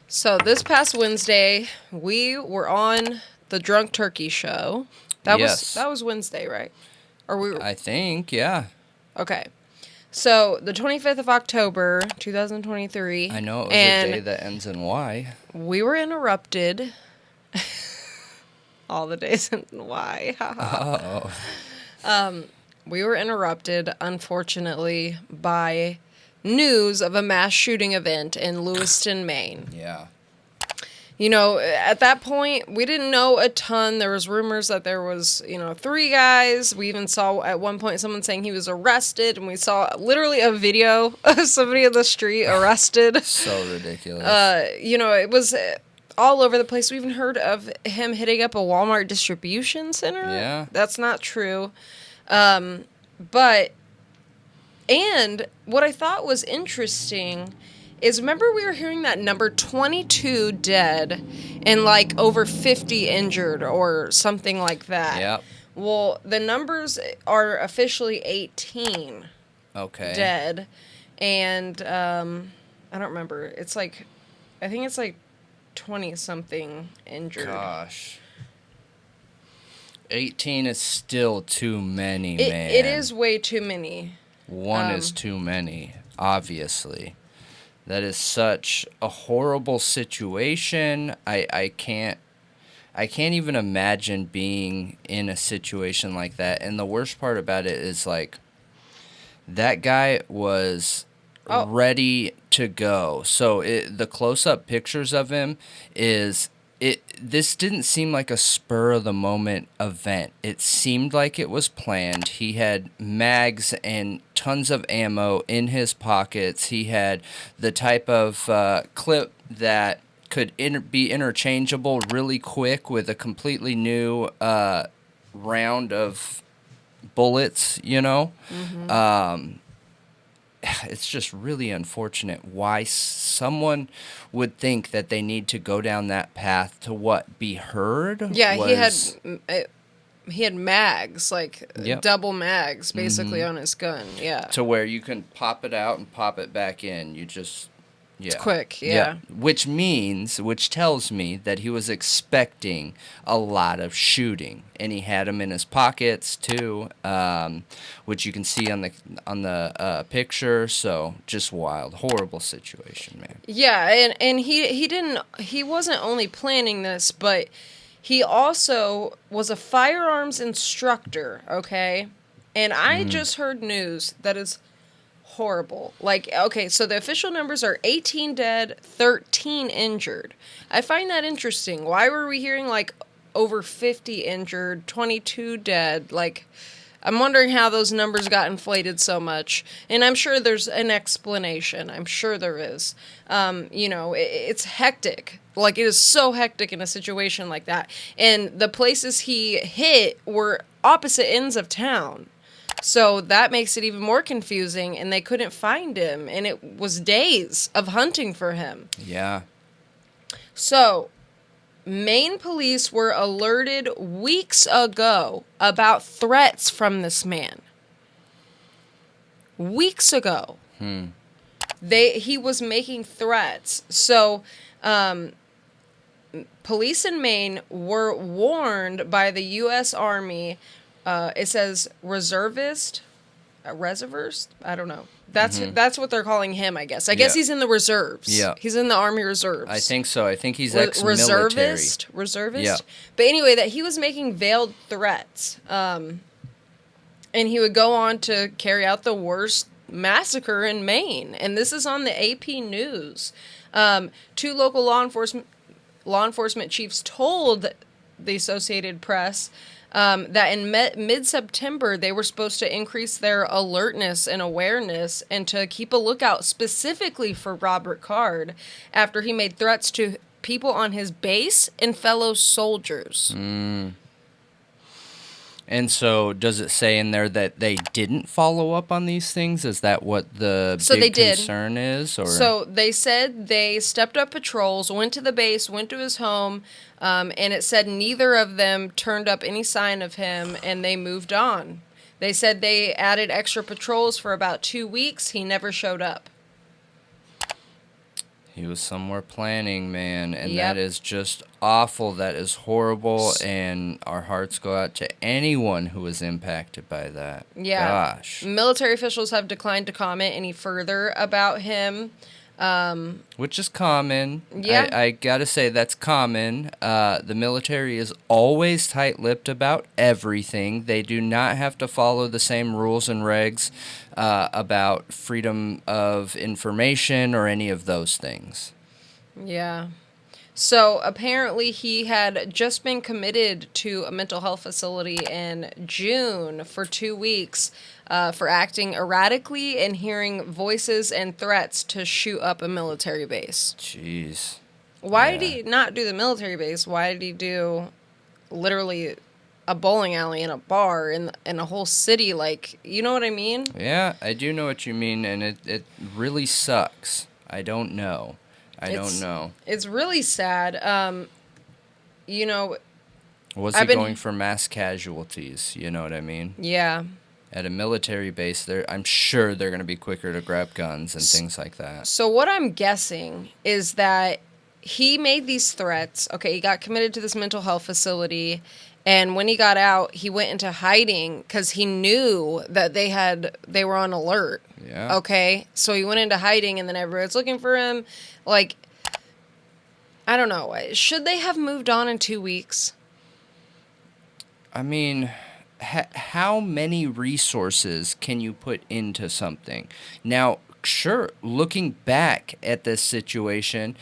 So this past Wednesday, we were on the Drunk Turkey show. That was Wednesday, right? Or we were... I think, yeah. Okay. So the 25th of October, 2023. I know it was a day that ends in Y. We were interrupted. All the days end in Y. Uh-oh. We were interrupted, unfortunately, by news of a mass shooting event in Lewiston, Maine. Yeah. You know, at that point, we didn't know a ton. There was rumors that there was, 3 guys. We even saw at one point someone saying he was arrested, and we saw literally a video of somebody in the street arrested. So ridiculous. It was all over the place. We even heard of him hitting up a Walmart distribution center. Yeah. That's not true. And what I thought was interesting is, remember we were hearing that number 22 dead and like over 50 injured or something like that. Yep. Well, the numbers are officially 18 dead. And I don't remember. I think it's like 20-something injured. Gosh. 18 is still too many, man. It is way too many. One is too many, obviously. That is such a horrible situation. I can't even imagine being in a situation like that. And the worst part about it is, like, that guy was ready to go. So the close-up pictures of him this didn't seem like a spur-of-the-moment event. It seemed like it was planned. He had mags and tons of ammo in his pockets. He had the type of clip that could be interchangeable really quick with a completely new round of bullets, Mm-hmm. It's just really unfortunate why someone would think that they need to go down that path to be heard. Yeah, he had mags, double mags, basically, on his gun. Yeah, to where you can pop it out and pop it back in. It's quick. Yeah. Which tells me that he was expecting a lot of shooting, and he had them in his pockets too, which you can see on the picture. So just wild, horrible situation, man. Yeah, and he wasn't only planning this, but he also was a firearms instructor. Okay, and I just heard news that is horrible. So the official numbers are 18 dead, 13 injured. I find that interesting. Why were we hearing over 50 injured, 22 dead? I'm wondering how those numbers got inflated so much. And I'm sure there's an explanation. I'm sure there is. It's hectic. It is so hectic in a situation like that. And the places he hit were opposite ends of town. So that makes it even more confusing, and they couldn't find him, and it was days of hunting for him. Yeah. So, Maine police were alerted weeks ago about threats from this man. Weeks ago. He was making threats. So, police in Maine were warned by the U.S. Army. It says reservist? I don't know. That's what they're calling him, I guess. I guess he's in the reserves. Yeah. He's in the Army Reserves. I think so. I think he's ex-military. Reservist? Yeah. But anyway, that he was making veiled threats. And he would go on to carry out the worst massacre in Maine. And this is on the AP News. 2 local law enforcement chiefs told the Associated Press that in mid-September, they were supposed to increase their alertness and awareness and to keep a lookout specifically for Robert Card after he made threats to people on his base and fellow soldiers. And so does it say in there that they didn't follow up on these things? Is that what the big concern is? Or? So they said they stepped up patrols, went to the base, went to his home, and it said neither of them turned up any sign of him, and they moved on. They said they added extra patrols for about 2 weeks. He never showed up. He was somewhere planning, man, and Yep. that is just awful. That is horrible, and our hearts go out to anyone who was impacted by that. Yeah. Gosh. Military officials have declined to comment any further about him. Which is common. Yeah. I gotta say, that's common. The military is always tight-lipped about everything. They do not have to follow the same rules and regs about freedom of information or any of those things. Yeah. So apparently he had just been committed to a mental health facility in June for 2 weeks for acting erratically and hearing voices and threats to shoot up a military base. Jeez. Why did he not do the military base? Why did he do literally a bowling alley and a bar in a whole city? Like, you know what I mean? Yeah, I do know what you mean, and it really sucks. I don't know. I don't know. It's really sad. You know... Was he going for mass casualties? You know what I mean? Yeah. At a military base, I'm sure they're going to be quicker to grab guns and things like that. So what I'm guessing is that he made these threats. Okay, he got committed to this mental health facility, and when he got out, he went into hiding because he knew that they were on alert. Yeah. Okay, so he went into hiding, and then everyone's looking for him. Like, I don't know. Should they have moved on in 2 weeks? I mean, how many resources can you put into something? Now, sure, looking back at this situation,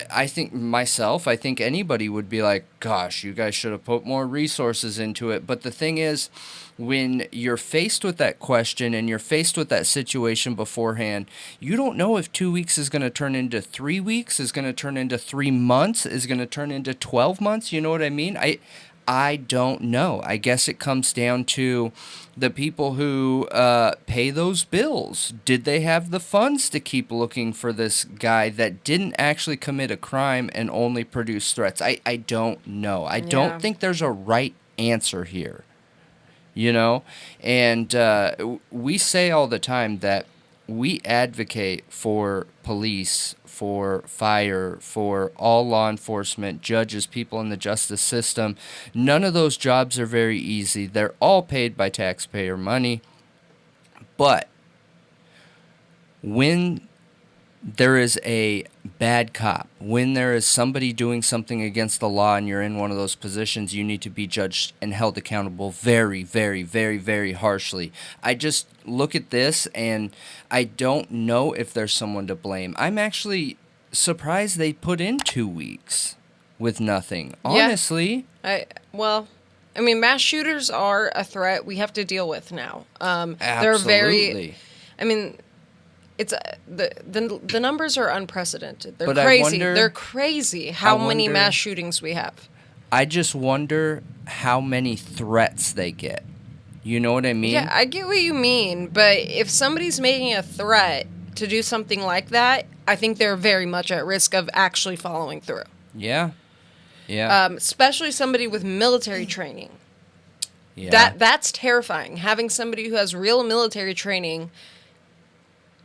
I think anybody would be like, gosh, you guys should have put more resources into it. But the thing is, when you're faced with that question and you're faced with that situation beforehand, you don't know if 2 weeks is going to turn into 3 weeks, is going to turn into 3 months, is going to turn into 12 months. You know what I mean? I don't know. I guess it comes down to the people who pay those bills. Did they have the funds to keep looking for this guy that didn't actually commit a crime and only produce threats? I don't know. I don't think there's a right answer here. You know? And we say all the time that we advocate for police, for fire, for all law enforcement, judges, people in the justice system. None of those jobs are very easy. They're all paid by taxpayer money. But when there is a bad cop, when there is somebody doing something against the law and you're in one of those positions, you need to be judged and held accountable very, very, very, very harshly. I just look at this and I don't know if there's someone to blame. I'm actually surprised they put in 2 weeks with nothing. Honestly. I mean, mass shooters are a threat we have to deal with now. They're very... I mean... It's the numbers are unprecedented. They're crazy. They're crazy how many mass shootings we have. I just wonder how many threats they get. You know what I mean? Yeah, I get what you mean, but if somebody's making a threat to do something like that, I think they're very much at risk of actually following through. Yeah. Yeah. Especially somebody with military training. Yeah. That's terrifying. Having somebody who has real military training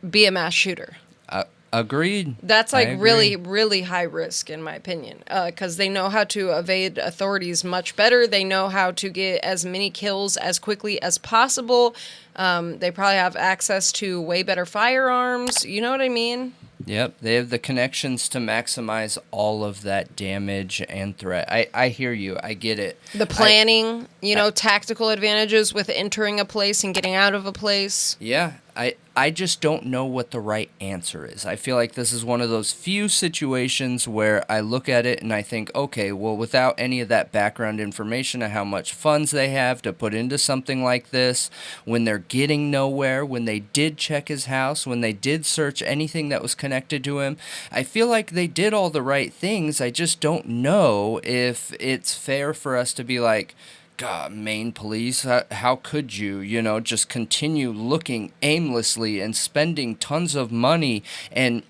be a mass shooter. Agreed. That's like really, really high risk in my opinion, because they know how to evade authorities much better. They know how to get as many kills as quickly as possible. They probably have access to way better firearms. You know what I mean? Yep, they have the connections to maximize all of that damage and threat. I hear you. I get it. The planning, tactical advantages with entering a place and getting out of a place. Yeah, I just don't know what the right answer is. I feel like this is one of those few situations where I look at it and I think, okay, well, without any of that background information of how much funds they have to put into something like this, when they're getting nowhere, when they did check his house, when they did search anything that was connected to him, I feel like they did all the right things. I just don't know if it's fair for us to be like, God, Maine police, how could you, just continue looking aimlessly and spending tons of money and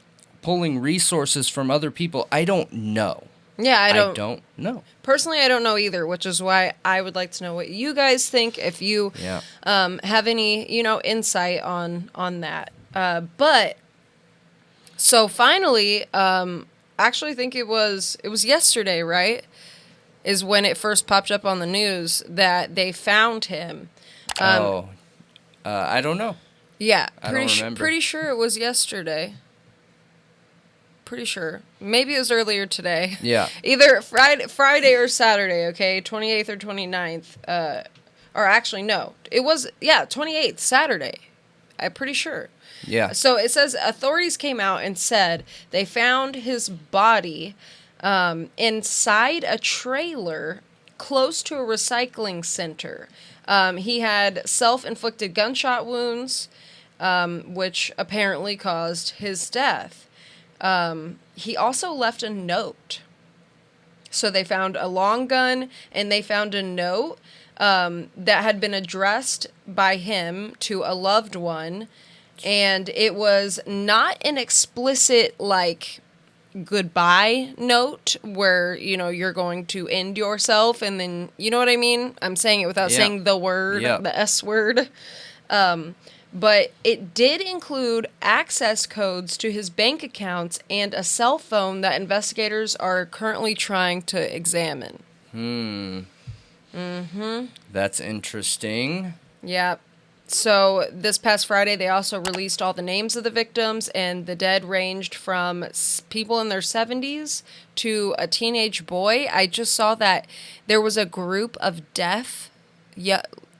pulling resources from other people? I don't know. Yeah, I don't know. Personally, I don't know either, which is why I would like to know what you guys think, if you have any, insight on that. But So finally, actually, I think it was yesterday, right? Is when it first popped up on the news that they found him. I don't know. Yeah, I don't remember. Pretty sure it was yesterday. Pretty sure. Maybe it was earlier today. Yeah. Either Friday or Saturday, okay? 28th or 29th. Or actually, no. It was, 28th, Saturday. I'm pretty sure. Yeah. So it says authorities came out and said they found his body inside a trailer close to a recycling center. He had self-inflicted gunshot wounds, which apparently caused his death. He also left a note. So they found a long gun, and they found a note that had been addressed by him to a loved one, and it was not an explicit, like, goodbye note where, you're going to end yourself, and then, you know what I mean? I'm saying it without saying the word, the S word. But it did include access codes to his bank accounts and a cell phone that investigators are currently trying to examine. That's interesting. Yeah. So this past Friday, they also released all the names of the victims, and the dead ranged from people in their 70s to a teenage boy. I just saw that there was a group of deaf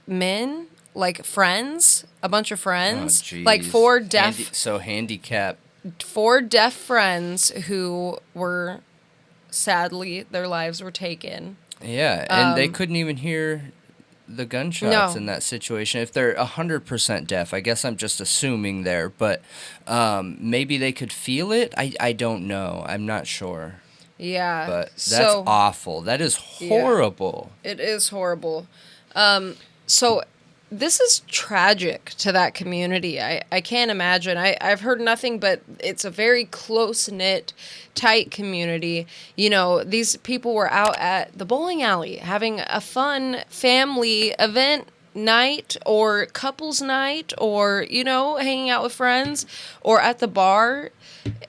men, like friends, a bunch of friends, like four deaf, handicapped, 4 deaf friends who were, sadly, their lives were taken. Yeah, and they couldn't even hear the gunshots in that situation. If they're 100% deaf, I guess I'm just assuming there, but maybe they could feel it. I don't know. I'm not sure. Yeah. But that's awful. That is horrible. Yeah, it is horrible. So this is tragic to that community. I can't imagine. I've heard nothing but it's a very close-knit, tight community. These people were out at the bowling alley having a fun family event night or couples night or, hanging out with friends or at the bar.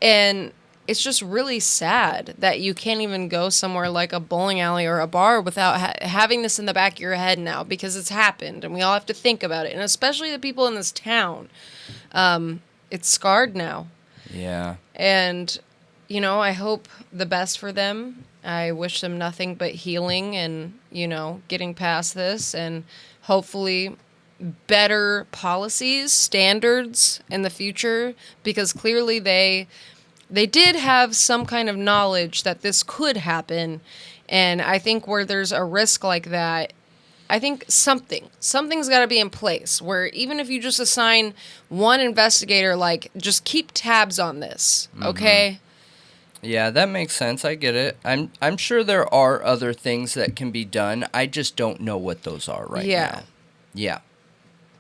And it's just really sad that you can't even go somewhere like a bowling alley or a bar without having this in the back of your head now, because it's happened and we all have to think about it. And especially the people in this town. It's scarred now. Yeah. And, I hope the best for them. I wish them nothing but healing and, getting past this, and hopefully better policies, standards in the future, because clearly they did have some kind of knowledge that this could happen. And I think where there's a risk like that, I think something's got to be in place where even if you just assign one investigator, like, just keep tabs on this, okay? Yeah, that makes sense. I get it. I'm sure there are other things that can be done. I just don't know what those are right now. Yeah.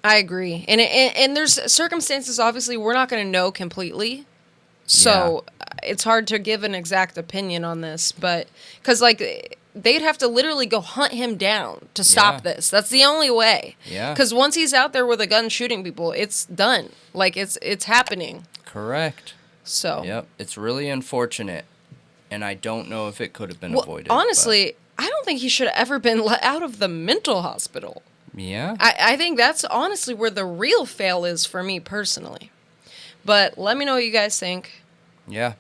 I agree. And there's circumstances, obviously, we're not going to know completely. So it's hard to give an exact opinion on this, but because, like, they'd have to literally go hunt him down to stop this. That's the only way. Yeah. Because once he's out there with a gun shooting people, it's done. Like, it's happening. Correct. So. Yep. It's really unfortunate, and I don't know if it could have been avoided. Honestly, I don't think he should have ever been let out of the mental hospital. Yeah. I think that's honestly where the real fail is for me personally. But let me know what you guys think. Yeah.